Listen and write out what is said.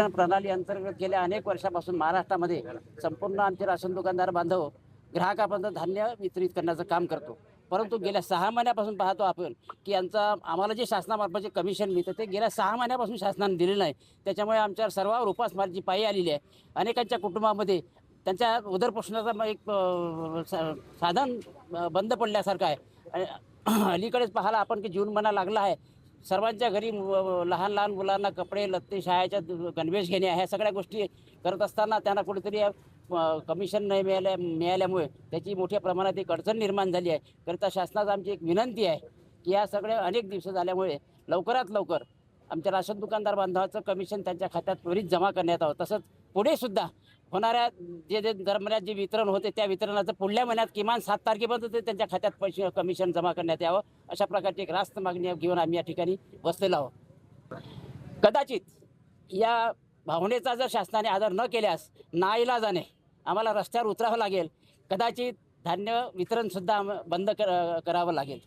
प्रणाली अंतर्गत गेल्या अनेक वर्षापासून महाराष्ट्रामध्ये संपूर्ण आमचे राशन दुकानदार बांधव ग्राहकापर्यंत धान्य वितरित करण्याचं काम करतो. परंतु गेल्या 6 महिन्यापासून पाहतो आपण की आम्हाला जे शासनामार्फत जे कमिशन मिळतं ते गेल्या 6 महिन्यापासून शासनाने दिलेलं नाही. त्याच्यामुळे आमच्या सर्वांवर उपासमारीची पाळी आलेली आहे. अनेकांच्या कुटुंबामध्ये त्यांच्या उदरपोषणाचं एक साधन बंद पडल्यासारखं आहे. अलीकडेच पाहायला आपण की जून महिना लागला आहे. सर्वांच्या घरी लहान लहान मुलांना कपडे लत्ते शाळेच्या गणवेश घेणे ह्या सगळ्या गोष्टी करत असताना त्यांना कुठेतरी कमिशन नाही मिळाल्यामुळे त्याची मोठ्या प्रमाणात एक अडचण निर्माण झाली आहे. करिता शासनाचा आमची एक विनंती आहे की या सगळ्या अनेक दिवस झाल्यामुळे लवकरात लवकर आमच्या राशन दुकानदार बांधवाचं कमिशन त्यांच्या खात्यात त्वरित जमा करण्यात यावं. तसंच पुढे सुद्धा होणाऱ्या जे दर महिन्यात जे वितरण होते त्या वितरणाचं पुढल्या महिन्यात किमान 7 तारखेपर्यंत ते त्यांच्या खात्यात पैसे कमिशन जमा करण्यात यावं. अशा प्रकारची एक रास्त मागणी घेऊन आम्ही या ठिकाणी बसलेलो आहोत. कदाचित या भावनेचा जर शासनाने आदर न केल्यास नाईलाजाने आम्हाला रस्त्यावर उतरावं लागेल. कदाचित धान्य वितरणसुद्धा बंद करावं लागेल.